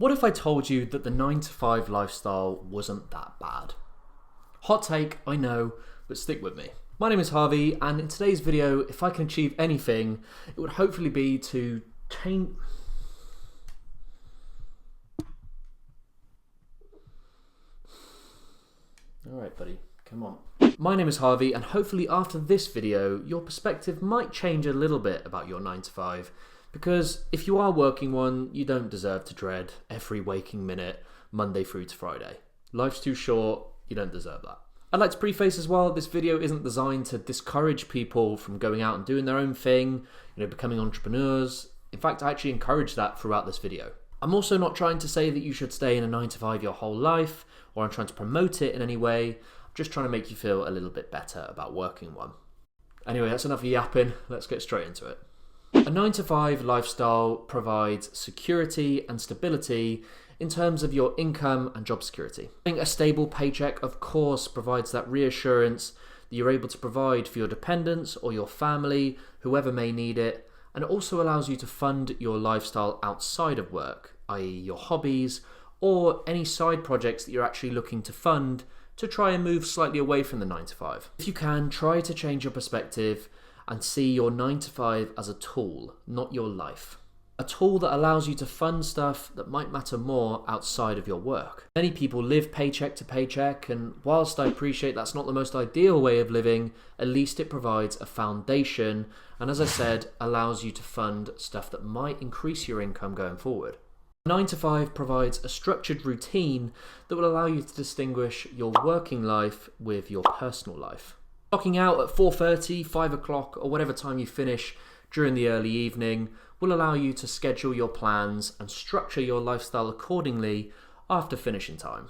What if I told you that the 9 to 5 lifestyle wasn't that bad? Hot take, I know, but stick with me. My name is Harvey, and in today's video, if I can achieve anything, it would hopefully be to change... Alright buddy, come on. My name is Harvey, and hopefully after this video, your perspective might change a little bit about your 9 to 5. Because if you are working one, you don't deserve to dread every waking minute, Monday through to Friday. Life's too short, you don't deserve that. I'd like to preface as well, this video isn't designed to discourage people from going out and doing their own thing, becoming entrepreneurs. In fact, I actually encourage that throughout this video. I'm also not trying to say that you should stay in a 9 to 5 your whole life, or I'm trying to promote it in any way. I'm just trying to make you feel a little bit better about working one. Anyway, that's enough yapping, let's get straight into it. A 9 to 5 lifestyle provides security and stability in terms of your income and job security. Having a stable paycheck, of course, provides that reassurance that you're able to provide for your dependents or your family, whoever may need it, and it also allows you to fund your lifestyle outside of work, i.e. your hobbies or any side projects that you're actually looking to fund to try and move slightly away from the 9 to 5. If you can, try to change your perspective and see your 9 to 5 as a tool, not your life. A tool that allows you to fund stuff that might matter more outside of your work. Many people live paycheck to paycheck, and whilst I appreciate that's not the most ideal way of living, at least it provides a foundation, and as I said, allows you to fund stuff that might increase your income going forward. 9 to 5 provides a structured routine that will allow you to distinguish your working life with your personal life. Clocking out at 4:30, 5 o'clock, or whatever time you finish during the early evening will allow you to schedule your plans and structure your lifestyle accordingly after finishing time.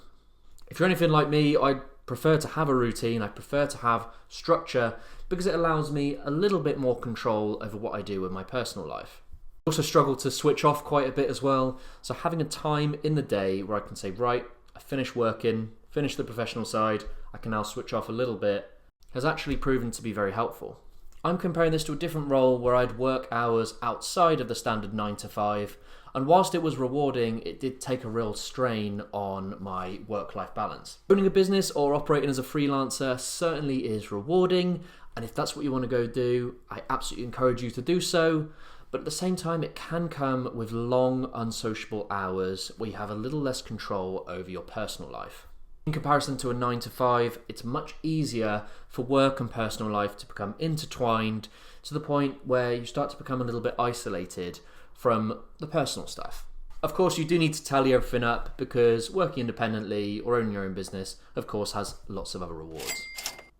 If you're anything like me, I prefer to have a routine, I prefer to have structure because it allows me a little bit more control over what I do with my personal life. I also struggle to switch off quite a bit as well, so having a time in the day where I can say, right, I finished working, finished the professional side, I can now switch off a little bit, has actually proven to be very helpful. I'm comparing this to a different role where I'd work hours outside of the standard 9 to 5, and whilst it was rewarding, it did take a real strain on my work-life balance. Owning a business or operating as a freelancer certainly is rewarding, and if that's what you want to go do, I absolutely encourage you to do so, but at the same time it can come with long, unsociable hours where you have a little less control over your personal life. In comparison to a 9 to 5, it's much easier for work and personal life to become intertwined to the point where you start to become a little bit isolated from the personal stuff. Of course, you do need to tally everything up because working independently or owning your own business, of course, has lots of other rewards.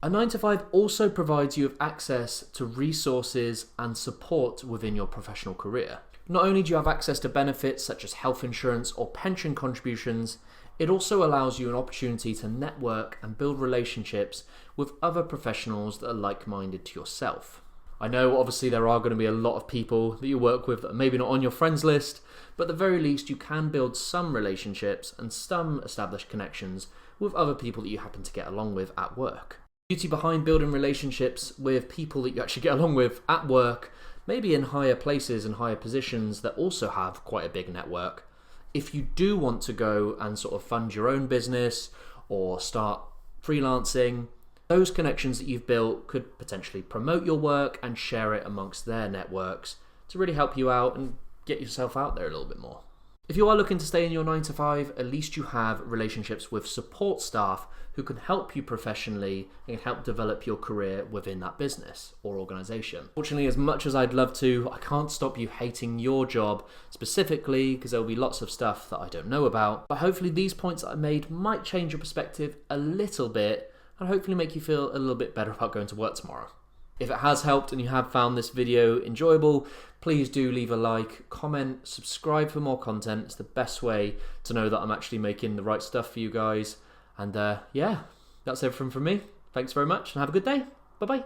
A 9 to 5 also provides you with access to resources and support within your professional career. Not only do you have access to benefits such as health insurance or pension contributions, it also allows you an opportunity to network and build relationships with other professionals that are like-minded to yourself. I know obviously there are going to be a lot of people that you work with that are maybe not on your friends list, but at the very least you can build some relationships and some established connections with other people that you happen to get along with at work. The beauty behind building relationships with people that you actually get along with at work, maybe in higher places and higher positions that also have quite a big network. If you do want to go and sort of fund your own business or start freelancing, those connections that you've built could potentially promote your work and share it amongst their networks to really help you out and get yourself out there a little bit more. If you are looking to stay in your 9 to 5, at least you have relationships with support staff who can help you professionally and help develop your career within that business or organization. Fortunately, as much as I'd love to, I can't stop you hating your job specifically because there will be lots of stuff that I don't know about. But hopefully these points that I made might change your perspective a little bit and hopefully make you feel a little bit better about going to work tomorrow. If it has helped and you have found this video enjoyable, please do leave a like, comment, subscribe for more content. It's the best way to know that I'm actually making the right stuff for you guys. And yeah, that's everything from me. Thanks very much and have a good day. Bye-bye.